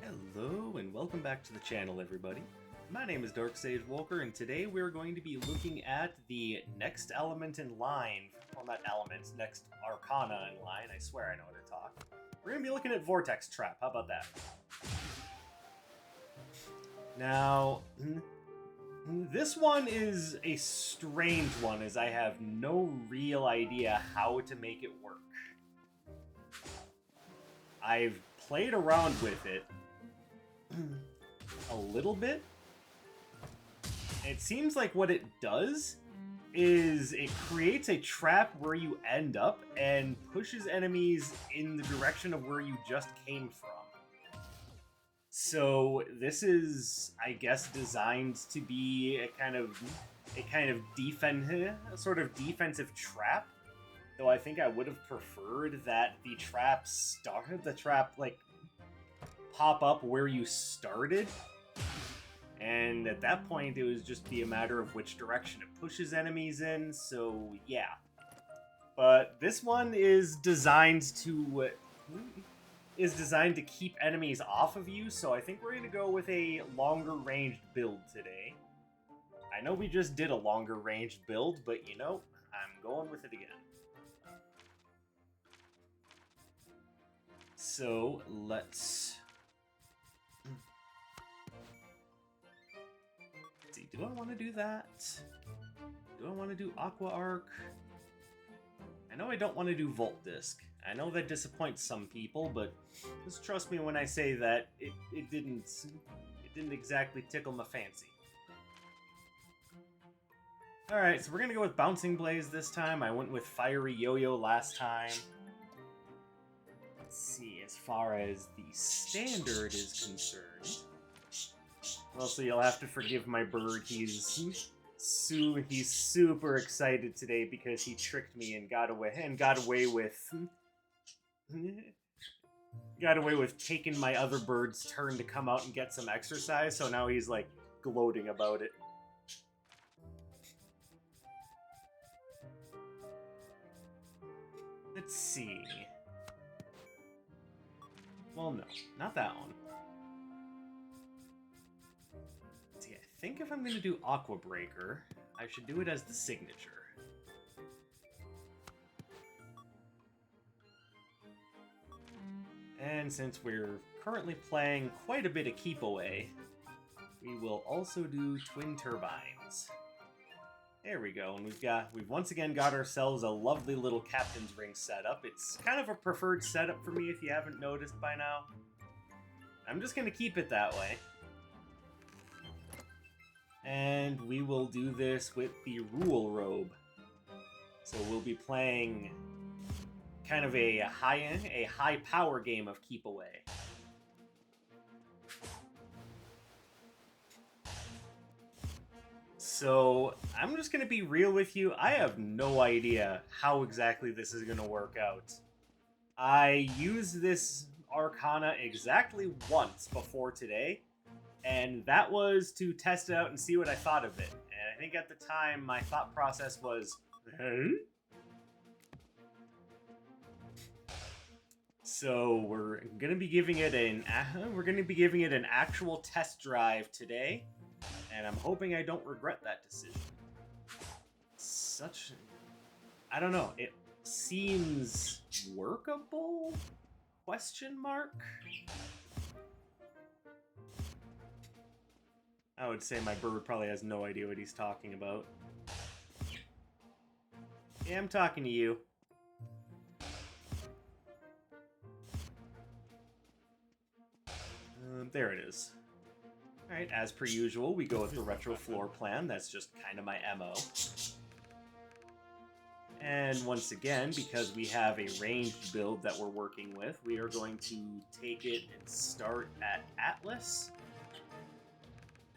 Hello and welcome back to the channel, everybody. My name is Dark Sage Walker, and today we're going to be looking at the next element in line. Well, not elements, next Arcana in line. I swear I know how to talk. We're going to be looking at Vortex Trap. How about that? Now, this one is a strange one, as I have no real idea how to make it work. I've played around with it a little bit. It seems like what it does is it creates a trap where you end up and pushes enemies in the direction of where you just came from. So this is, I guess, designed to be a kind of defensive trap. Though I think I would have preferred that the trap pop up where you started. And at that point, it was just be a matter of which direction it pushes enemies in, so yeah. But this one is designed to keep enemies off of you, so I think we're going to go with a longer ranged build today. I know we just did a longer ranged build, but you know, I'm going with it again. So let's see. Do I want to do that? Do I want to do Aqua Arc? I know I don't want to do Volt Disc. I know that disappoints some people, but just trust me when I say that it didn't exactly tickle my fancy. All right, so we're gonna go with Bouncing Blaze this time. I went with Fiery Yo-Yo last time. Let's see, as far as the standard is concerned. Mostly you'll have to forgive my bird. He's super excited today because he tricked me and got away with taking my other bird's turn to come out and get some exercise, so now he's like gloating about it. Let's see. Well, no, not that one. Let's see, I think if I'm going to do Aqua Breaker, I should do it as the signature. And since we're currently playing quite a bit of Keep Away, we will also do Twin Turbines. There we go, and we've once again got ourselves a lovely little Captain's Ring setup. It's kind of a preferred setup for me if you haven't noticed by now. I'm just going to keep it that way. And we will do this with the Rule Robe. So we'll be playing kind of a high power game of Keep Away. So, I'm just going to be real with you. I have no idea how exactly this is going to work out. I used this Arcana exactly once before today, and that was to test it out and see what I thought of it. And I think at the time, my thought process was, huh? So, we're going to be giving it an actual test drive today. And I'm hoping I don't regret that decision. I don't know, it seems workable? Question mark? I would say my bird probably has no idea what he's talking about. Yeah, I'm talking to you. There it is. Alright, as per usual, we go with the retro floor plan. That's just kind of my MO. And once again, because we have a ranged build that we're working with, we are going to take it and start at Atlas.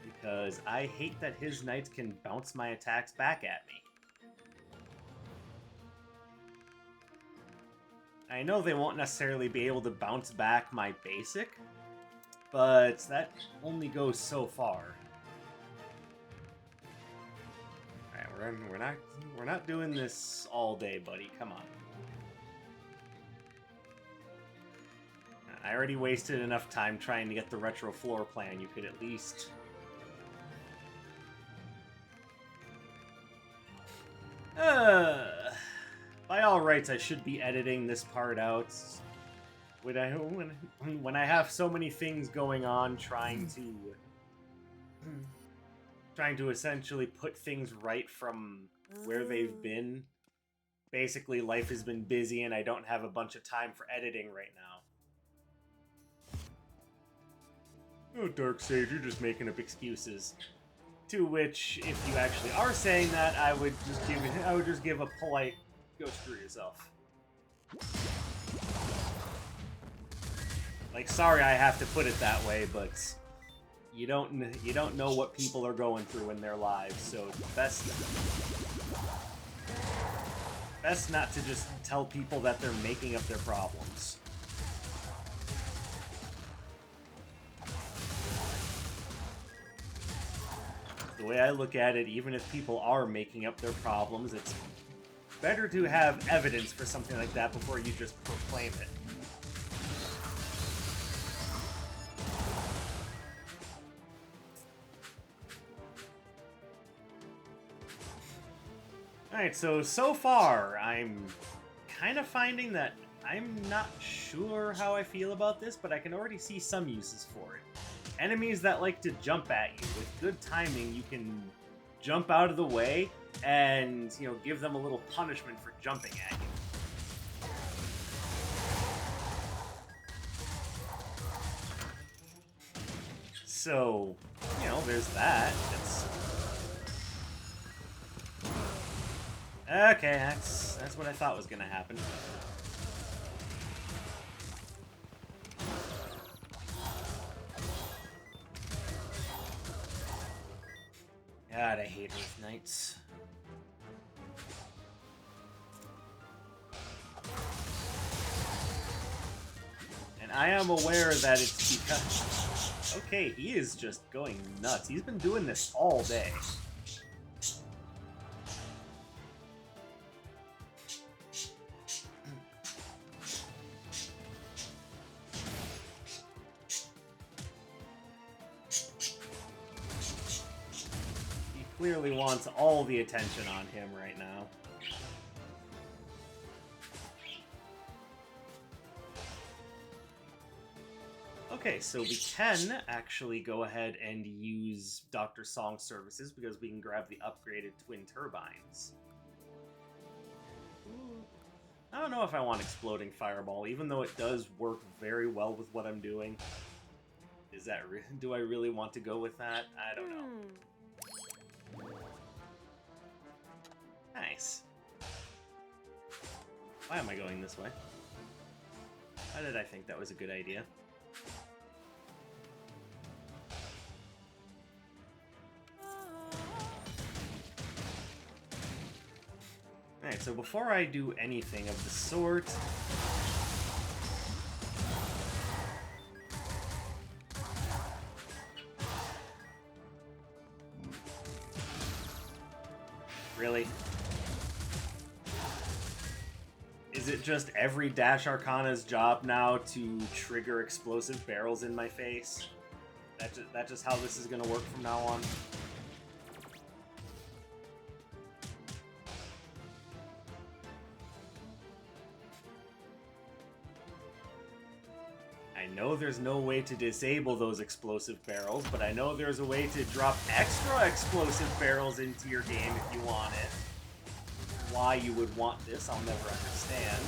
Because I hate that his knights can bounce my attacks back at me. I know they won't necessarily be able to bounce back my basic, but that only goes so far. Alright, we're not doing this all day, buddy. Come on. I already wasted enough time trying to get the retro floor plan. You could at least... By all rights, I should be editing this part out. When I have so many things going on, trying to essentially put things right from where they've been. Basically, life has been busy, and I don't have a bunch of time for editing right now. Oh, Darkseid, you're just making up excuses. To which, if you actually are saying that, I would just give a polite "go screw yourself." Like, sorry, I have to put it that way, but you don't know what people are going through in their lives, so best not to just tell people that they're making up their problems. The way I look at it, even if people are making up their problems, it's better to have evidence for something like that before you just proclaim it. Alright, so far, I'm kind of finding that I'm not sure how I feel about this, but I can already see some uses for it. Enemies that like to jump at you, with good timing, you can jump out of the way and, you know, give them a little punishment for jumping at you. So, you know, there's that. Okay, that's what I thought was gonna happen. God, I hate Earth Knights. And I am aware that it's because... Okay, he is just going nuts. He's been doing this all day. Clearly wants all the attention on him right now. Okay, so we can actually go ahead and use Dr. Song's services because we can grab the upgraded twin turbines. I don't know if I want Exploding Fireball, even though it does work very well with what I'm doing. Is that do I really want to go with that? I don't know. Nice. Why am I going this way? How did I think that was a good idea? Alright, so before I do anything of the sort... Really? Is it just every Dash Arcana's job now to trigger explosive barrels in my face? That's just how this is gonna work from now on? I know there's no way to disable those explosive barrels, but I know there's a way to drop extra explosive barrels into your game if you want it. Why you would want this, I'll never understand.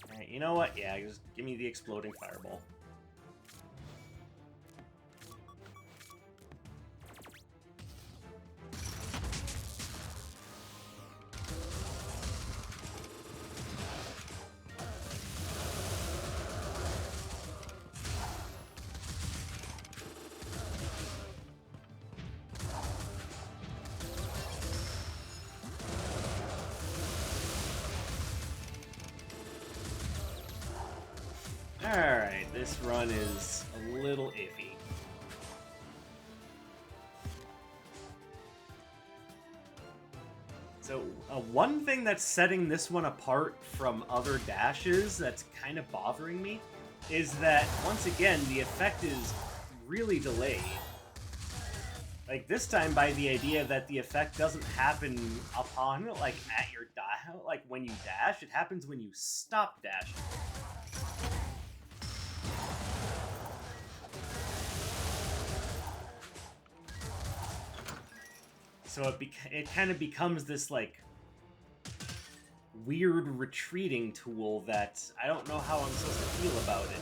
Alright, you know what? Yeah, just give me the Exploding Fireball. Alright, this run is a little iffy. So, one thing that's setting this one apart from other dashes that's kind of bothering me is that, once again, the effect is really delayed. Like, this time by the idea that the effect doesn't happen upon, like, at your dash, like, when you dash, it happens when you stop dashing. So it kind of becomes this, like, weird retreating tool that I don't know how I'm supposed to feel about it.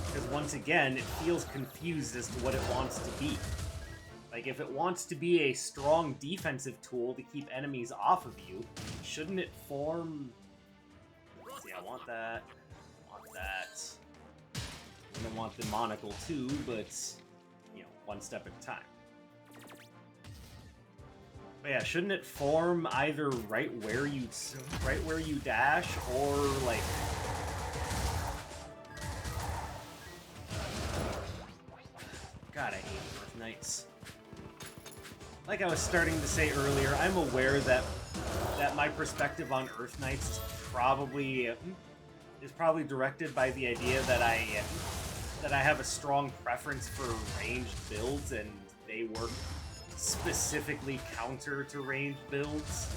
Because once again, it feels confused as to what it wants to be. Like, if it wants to be a strong defensive tool to keep enemies off of you, shouldn't it form... Let's see, I want that. I want that. And I want the monocle too, but, you know, one step at a time. But yeah, shouldn't it form either right where you dash, or like... God, I hate Earth Knights. Like I was starting to say earlier, I'm aware that my perspective on Earth Knights is probably directed by the idea that I have a strong preference for ranged builds, and they work specifically counter to ranged builds.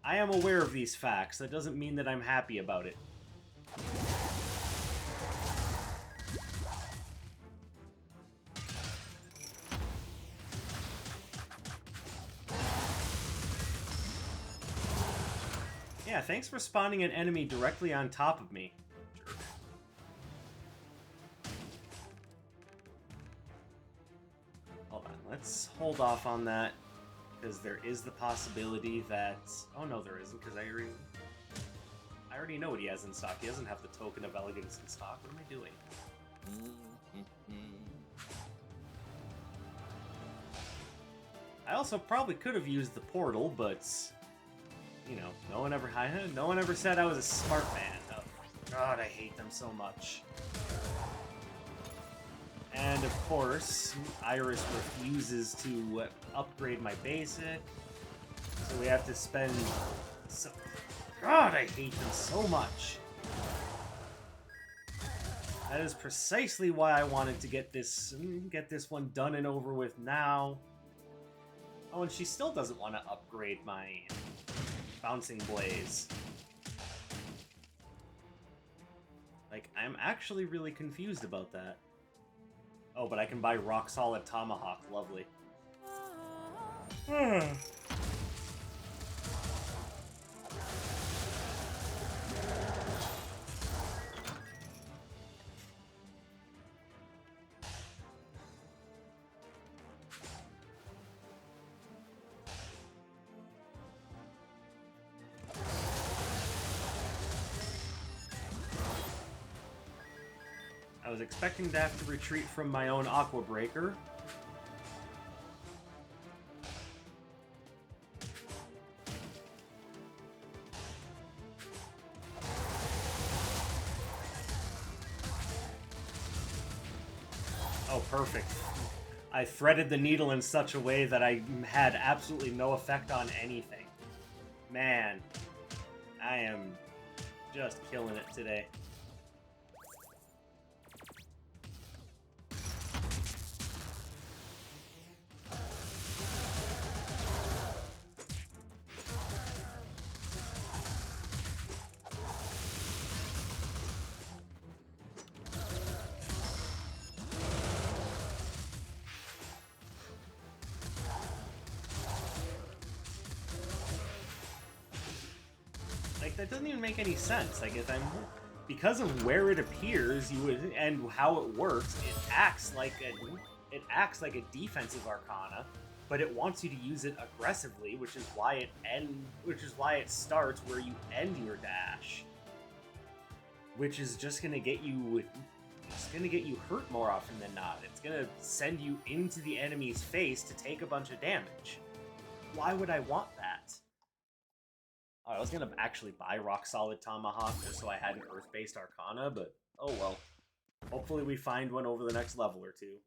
I am aware of these facts. That doesn't mean that I'm happy about it. Yeah, thanks for spawning an enemy directly on top of me. Jerk. Hold on, let's hold off on that, because there is the possibility that... Oh no, there isn't, because I already know what he has in stock. He doesn't have the Token of Elegance in stock. What am I doing? I also probably could have used the portal, but... You know, no one ever said I was a smart man. Oh, God, I hate them so much. And of course, Iris refuses to upgrade my basic, so we have to spend. God, I hate them so much. That is precisely why I wanted to get this one done and over with now. Oh, and she still doesn't want to upgrade my Bouncing Blaze. Like, I'm actually really confused about that. Oh, but I can buy Rock Solid Tomahawk. Lovely. I was expecting to have to retreat from my own Aqua Breaker. Oh, perfect. I threaded the needle in such a way that I had absolutely no effect on anything. Man, I am just killing it today. Like, that doesn't even make any sense. Like, because of where it appears, and how it works, it acts like a defensive Arcana, but it wants you to use it aggressively, which is why it starts where you end your dash, which is just gonna get you hurt more often than not. It's gonna send you into the enemy's face to take a bunch of damage. Why would I want that? I was gonna actually buy Rock Solid Tomahawk just so I had an Earth-based Arcana, but oh well. Hopefully we find one over the next level or two.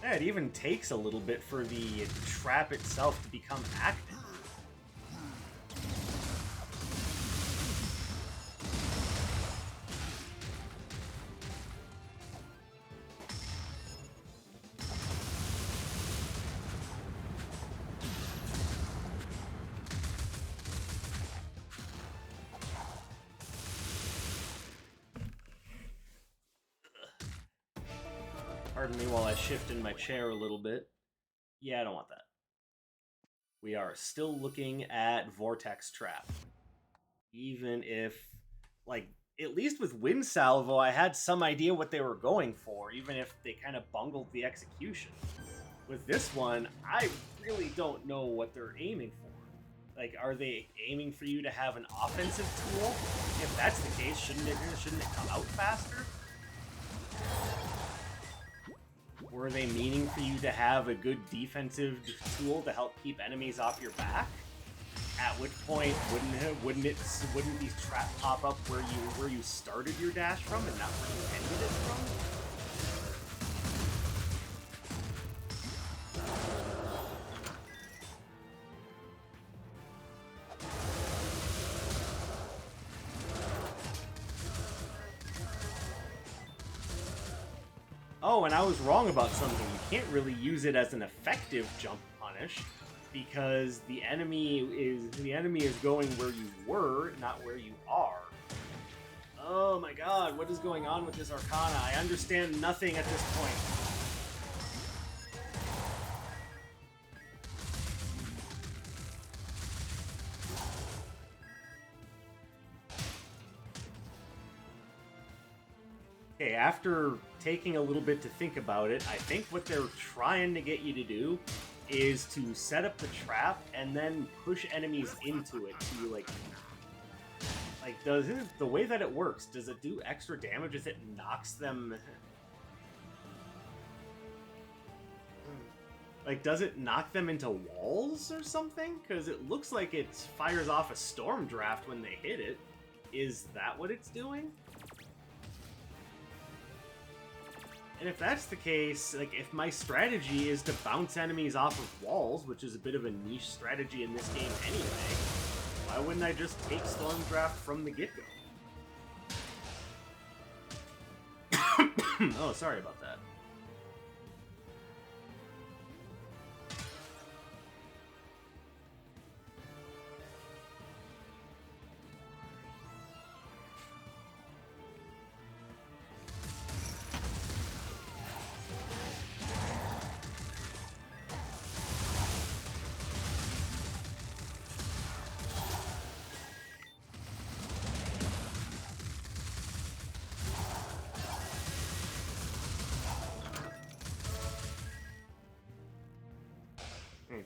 Yeah, it even takes a little bit for the trap itself to become active. Pardon me while I shift in my chair a little bit. Yeah, I don't want that. We are still looking at Vortex Trap. Even if, like, at least with Wind Salvo, I had some idea what they were going for, even if they kind of bungled the execution. With this one, I really don't know what they're aiming for. Like, are they aiming for you to have an offensive tool? If that's the case, shouldn't it come out faster? Were they meaning for you to have a good defensive tool to help keep enemies off your back? At which point, wouldn't these traps pop up where you started your dash from and not where you ended it from? Oh, and I was wrong about something. You can't really use it as an effective jump punish because the enemy is going where you were, not where you are. Oh my god, what is going on with this Arcana? I understand nothing at this point. Okay, after taking a little bit to think about it, I think what they're trying to get you to do is to set up the trap and then push enemies into it to, like does it, the way that it works, does it do extra damage as it knocks them? Like, does it knock them into walls or something? Because it looks like it fires off a storm draft when they hit it. Is that what it's doing? And if that's the case, like, if my strategy is to bounce enemies off of walls, which is a bit of a niche strategy in this game anyway, why wouldn't I just take Storm Draft from the get-go? Oh, sorry about that.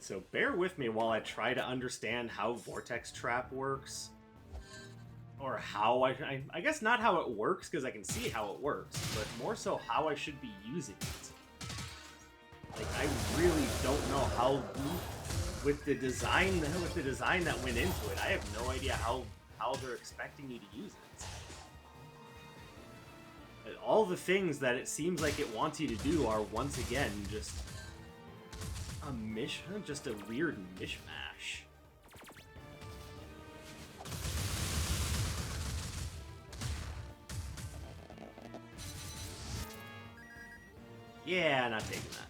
So bear with me while I try to understand how Vortex Trap works. Or how I guess not how it works, because I can see how it works, but more so how I should be using it. Like, I really don't know how, with the design that went into it, I have no idea how they're expecting you to use it. All the things that it seems like it wants you to do are, once again, just a weird mishmash. Yeah, not taking that.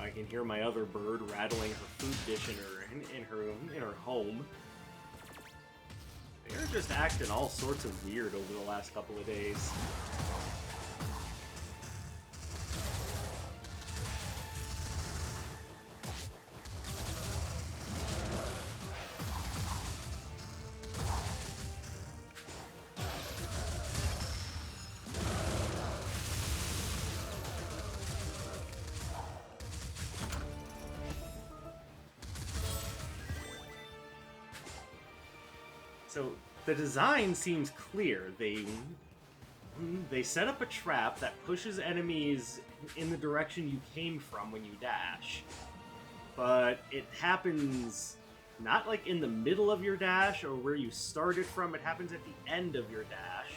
I can hear my other bird rattling her food dish in her home. They're just acting all sorts of weird over the last couple of days. So the design seems clear. They they set up a trap that pushes enemies in the direction you came from when you dash. But it happens not like in the middle of your dash or where you started from, it happens at the end of your dash,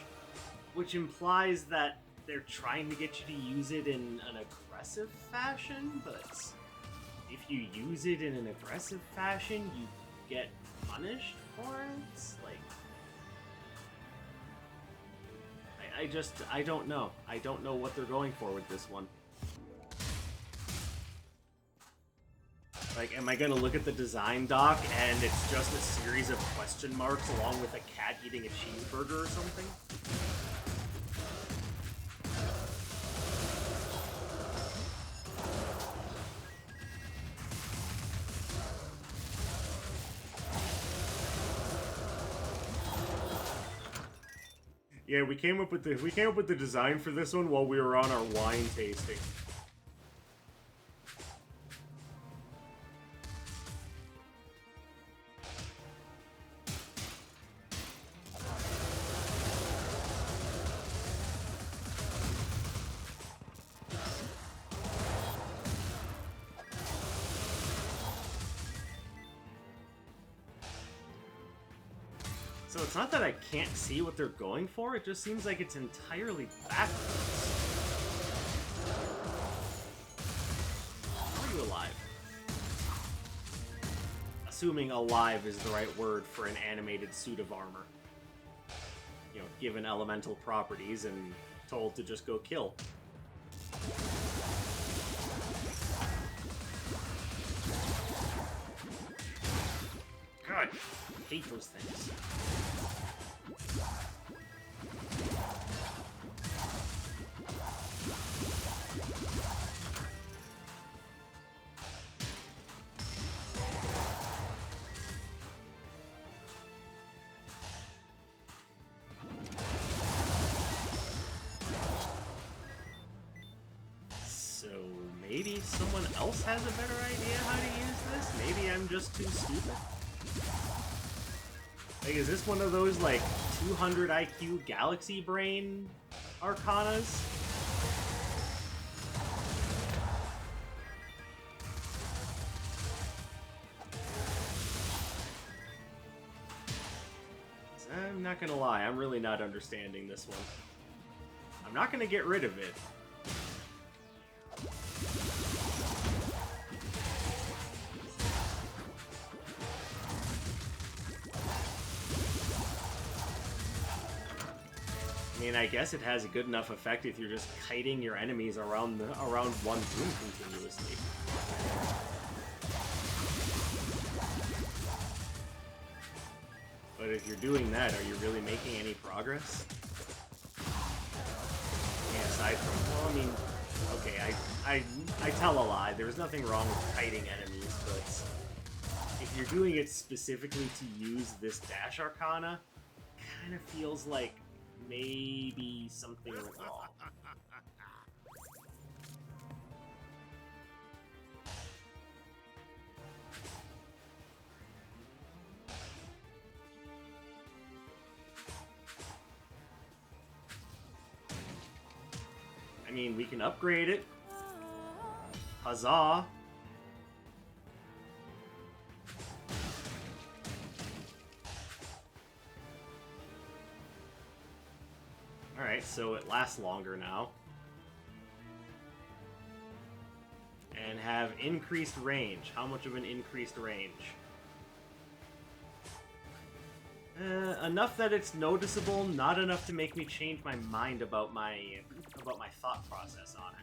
which implies that they're trying to get you to use it in an aggressive fashion, but if you use it in an aggressive fashion, you get punished for it? Like, I don't know. I don't know what they're going for with this one. Like, am I gonna look at the design doc and it's just a series of question marks along with a cat eating a cheeseburger or something? Yeah, we came up with the design for this one while we were on our wine tasting. So it's not that I can't see what they're going for, it just seems like it's entirely backwards. Are you alive? Assuming alive is the right word for an animated suit of armor. You know, given elemental properties and told to just go kill. God, I hate those things. So maybe someone else has a better idea how to use this? Maybe I'm just too stupid? Like, is this one of those, like, 200 IQ galaxy brain Arcanas? I'm not gonna lie, I'm really not understanding this one. I'm not gonna get rid of it. I mean, I guess it has a good enough effect if you're just kiting your enemies around one room continuously. But if you're doing that, are you really making any progress? Yeah, aside from, well, I mean, okay, I tell a lie. There's nothing wrong with kiting enemies, but if you're doing it specifically to use this dash Arcana, kind of feels like maybe something went wrong. I mean, we can upgrade it. Huzzah! Alright, so it lasts longer now. And have increased range. How much of an increased range? Enough that it's noticeable, not enough to make me change my mind about my thought process on it.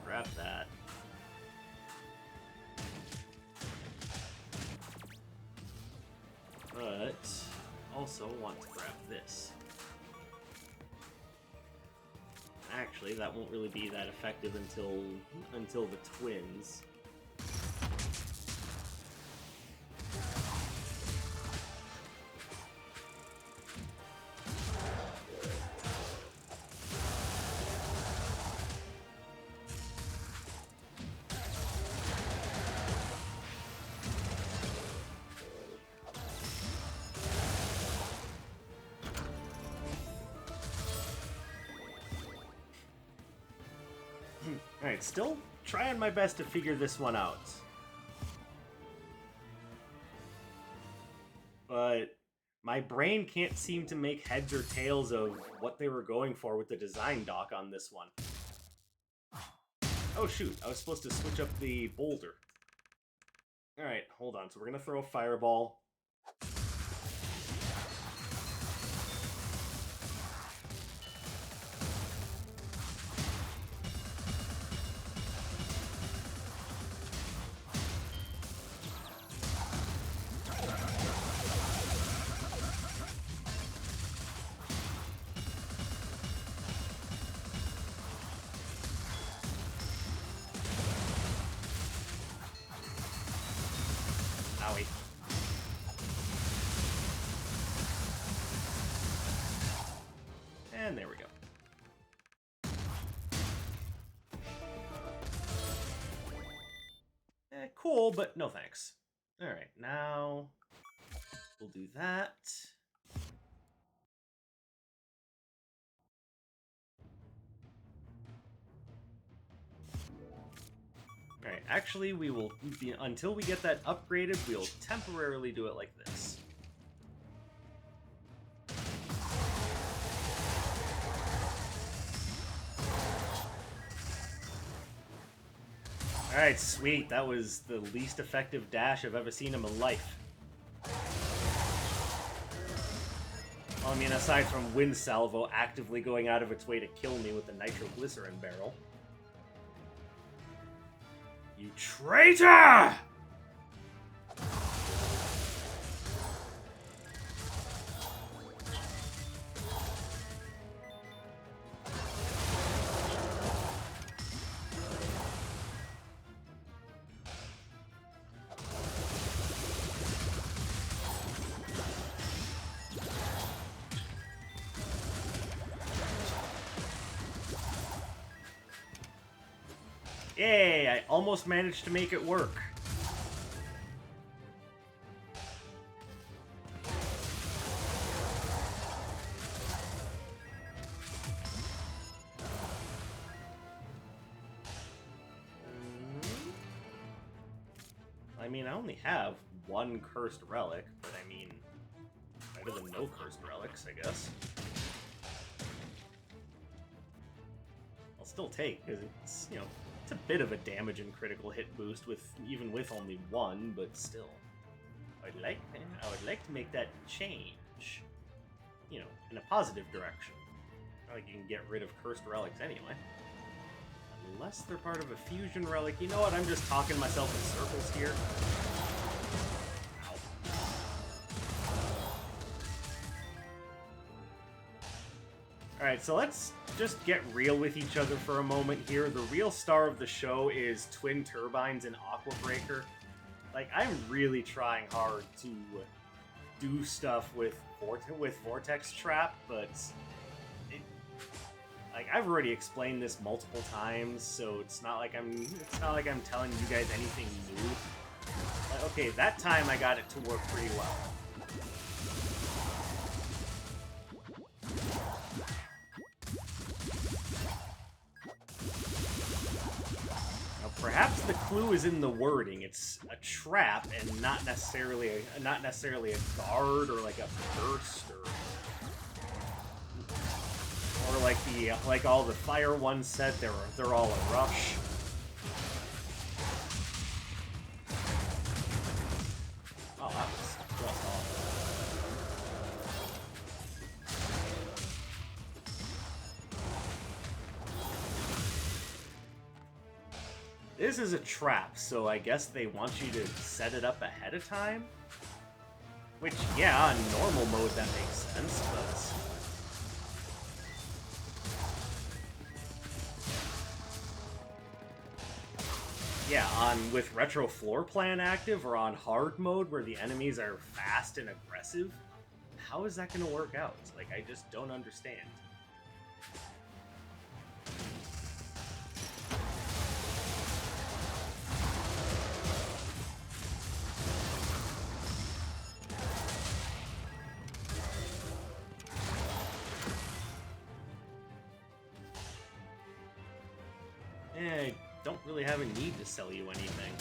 Grab that. But also want to grab this. Actually, that won't really be that effective until the twins. Alright, still trying my best to figure this one out. But my brain can't seem to make heads or tails of what they were going for with the design doc on this one. Oh shoot, I was supposed to switch up the boulder. Alright, hold on. So we're gonna throw a fireball. Owie. And there we go. Cool, but no thanks. Alright, now we'll do that. Alright, actually, we will, until we get that upgraded, we'll temporarily do it like this. Alright, sweet. That was the least effective dash I've ever seen in my life. Well, I mean, aside from Wind Salvo actively going out of its way to kill me with the nitroglycerin barrel. You traitor! Yay, I almost managed to make it work. I mean, I only have one cursed relic, but I mean, better than no cursed relics, I guess. I'll still take, because it's, you know, it's a bit of a damage and critical hit boost even with only one, but still. I would like to make that change. You know, in a positive direction. Not like you can get rid of cursed relics anyway. Unless they're part of a fusion relic. You know what? I'm just talking myself in circles here. Alright, so let's just get real with each other for a moment here. The real star of the show is Twin Turbines and Aqua Breaker. Like, I'm really trying hard to do stuff with Vortex Trap, but like, I've already explained this multiple times, so it's not like I'm telling you guys anything new. Like, okay, that time I got it to work pretty well. Perhaps the clue is in the wording. It's a trap and not necessarily a guard or like a burst or like all the fire ones said they're all a rush. Oh, that was just awful. This is a trap, so I guess they want you to set it up ahead of time? Which, yeah, on normal mode that makes sense, but... yeah, with Retro Floor Plan active, or on hard mode where the enemies are fast and aggressive, how is that going to work out? Like, I just don't understand. don't really have a need to sell you anything.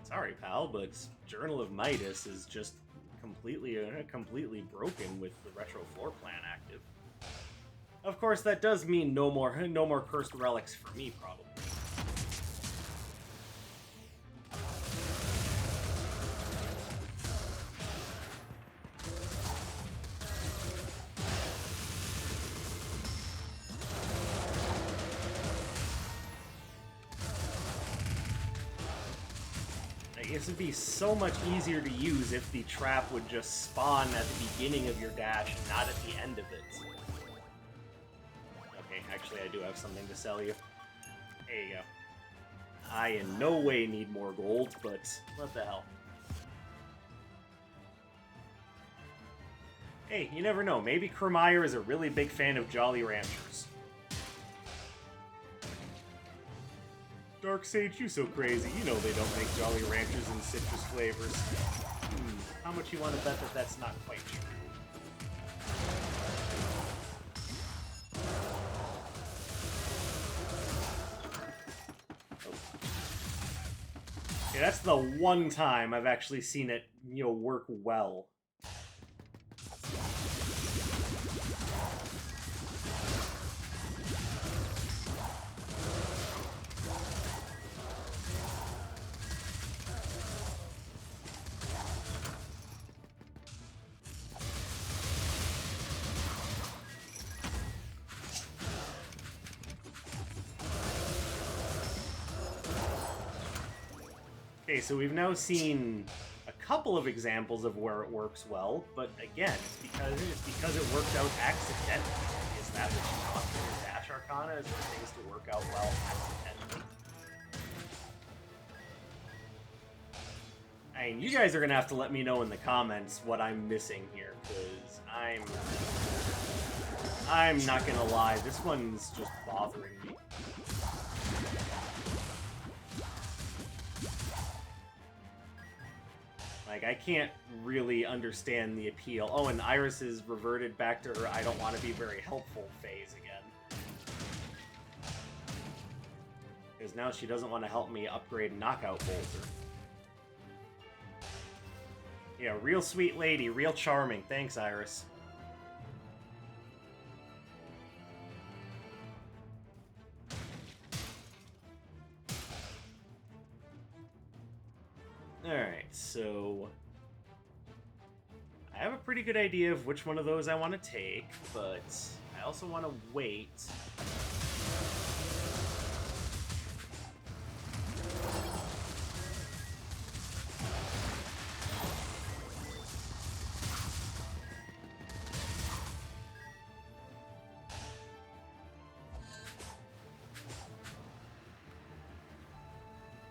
Sorry, pal, but Journal of Midas is just completely broken with the retro floor plan active. Of course, that does mean no more cursed relics for me, probably. This would be so much easier to use if the trap would just spawn at the beginning of your dash, not at the end of it. Okay, actually I do have something to sell you. There you go. I in no way need more gold, but what the hell. Hey, you never know. Maybe Kermeyer is a really big fan of Jolly Ranchers. Dark Sage, you so crazy. You know they don't make Jolly Ranchers in citrus flavors. How much you want to bet that that's not quite true? Oh. Yeah, that's the one time I've actually seen it, work well. Okay, so we've now seen a couple of examples of where it works well, but again, it's because it worked out accidentally. Is that what you want for your Dash Arcana, is for things to work out well accidentally? I mean, you guys are gonna have to let me know in the comments what I'm missing here, because I'm not gonna lie, this one's just bothering me. Like, I can't really understand the appeal. Oh, and Iris has reverted back to her I don't want to be very helpful phase again. Because now she doesn't want to help me upgrade Knockout Bolter. Yeah, real sweet lady, real charming. Thanks, Iris. Alright, so I have a pretty good idea of which one of those I want to take, but I also want to wait.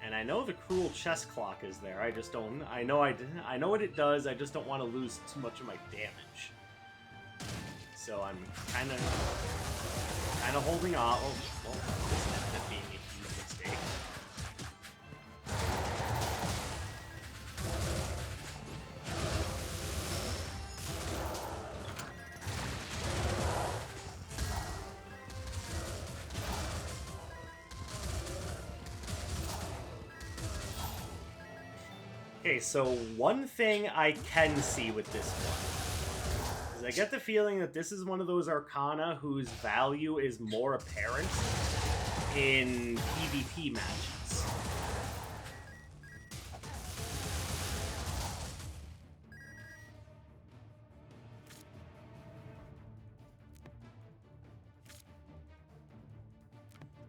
And I know the cruel chess clock is there. I just don't. I know what it does. I just don't want to lose too much of my damage. So I'm kind of holding off. Oh, well, this ended up being a huge mistake. Okay, so one thing I can see with this one is I get the feeling that this is one of those Arcana whose value is more apparent in PvP matches.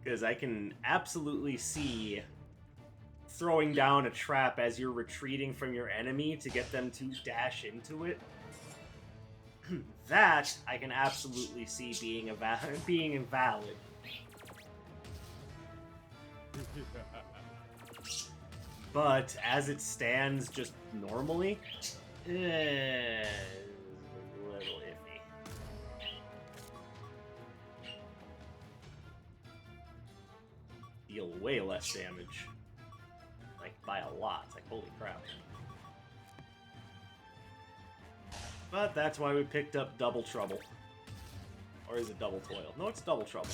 Because I can absolutely see throwing down a trap as you're retreating from your enemy to get them to dash into it. That I can absolutely see being invalid. But as it stands just normally, a little iffy. Deal way less damage. Like, by a lot. It's like, holy crap. But that's why we picked up Double Trouble. Or is it double toil? No, it's double trouble.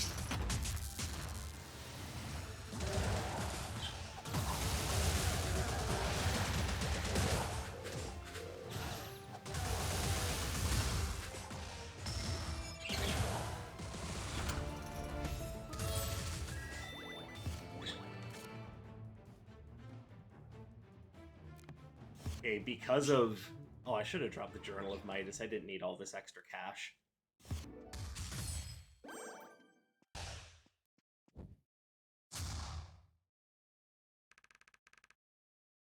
Okay, because of... Oh, I should have dropped the Journal of Midas. I didn't need all this extra cash.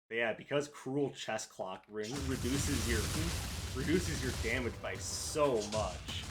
But yeah, because Cruel Chess Clock reduces your damage by so much.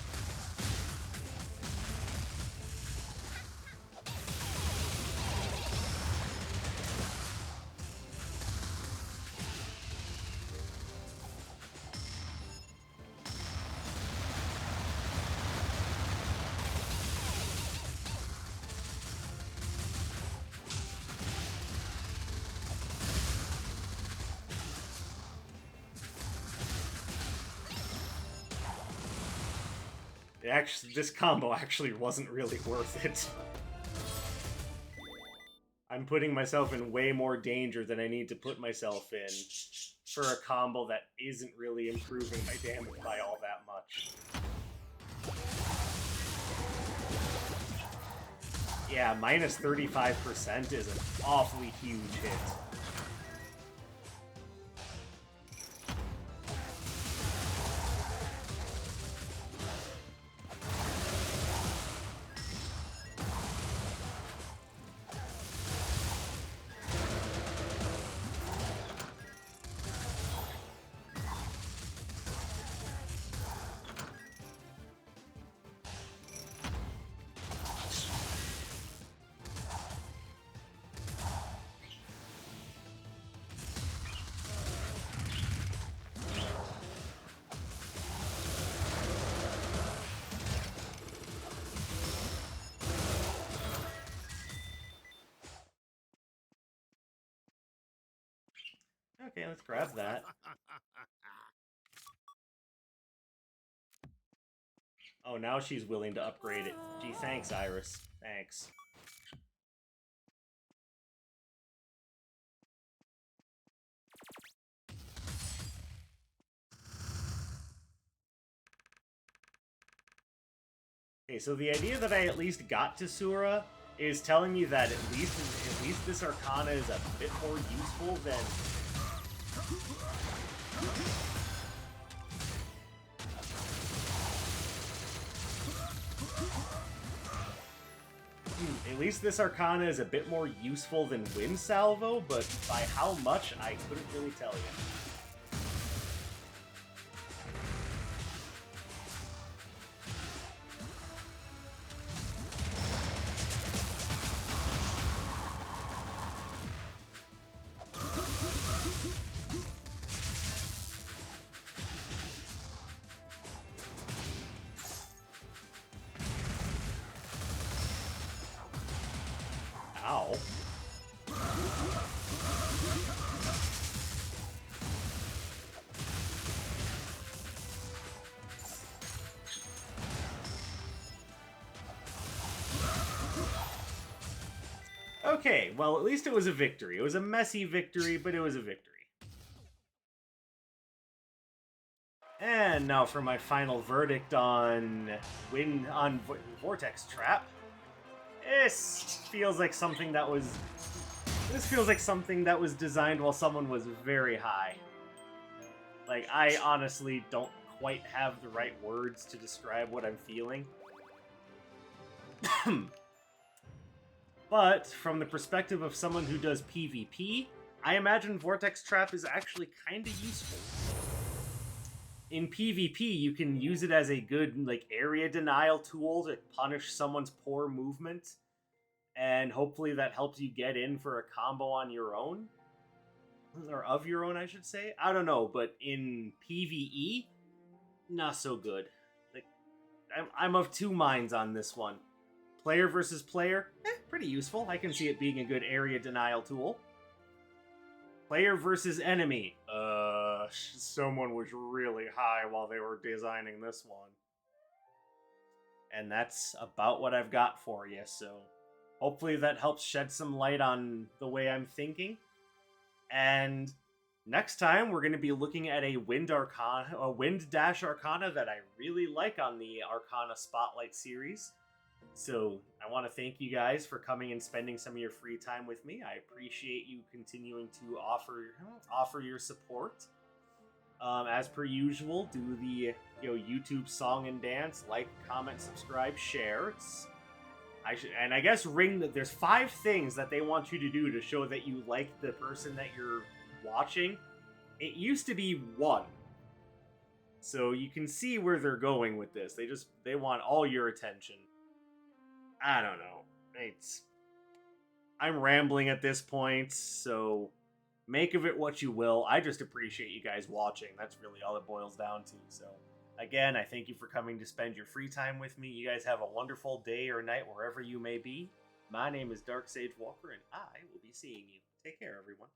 This combo actually wasn't really worth it. I'm putting myself in way more danger than I need to put myself in for a combo that isn't really improving my damage by all that much. Yeah, minus 35% is an awfully huge hit. Okay, let's grab that. Oh, now she's willing to upgrade it. Gee, thanks, Iris. Thanks. Okay, so the idea that I at least got to Sura is telling me that at least this Arcana is a bit more useful than... At least this Arcana is a bit more useful than Wind Salvo, but by how much, I couldn't really tell you. Ow. Okay, well, at least it was a victory. It was a messy victory, but it was a victory. And now for my final verdict on Vortex Trap. This feels like something that was designed while someone was very high. Like, I honestly don't quite have the right words to describe what I'm feeling. But from the perspective of someone who does PvP, I imagine Vortex Trap is actually kind of useful. In PvP, you can use it as a good area denial tool to punish someone's poor movement, and hopefully that helps you get in for a combo on your own. Or of your own, I should say. I don't know, but in PvE, not so good. I'm of two minds on this one. Player versus player, pretty useful. I can see it being a good area denial tool. Player versus enemy, someone was really high while they were designing this one. And that's about what I've got for you. So hopefully that helps shed some light on the way I'm thinking. And next time we're going to be looking at a Wind Dash Arcana that I really like on the Arcana Spotlight series. So I want to thank you guys for coming and spending some of your free time with me. I appreciate you continuing to offer your support. As per usual, do the YouTube song and dance, like, comment, subscribe, share. I guess there's 5 things that they want you to do to show that you like the person that you're watching. It used to be 1. So you can see where they're going with this. They want all your attention. I don't know. I'm rambling at this point, so make of it what you will. I just appreciate you guys watching. That's really all it boils down to. So again, I thank you for coming to spend your free time with me. You guys have a wonderful day or night wherever you may be. My name is Dark Sage Walker, and I will be seeing you. Take care, everyone.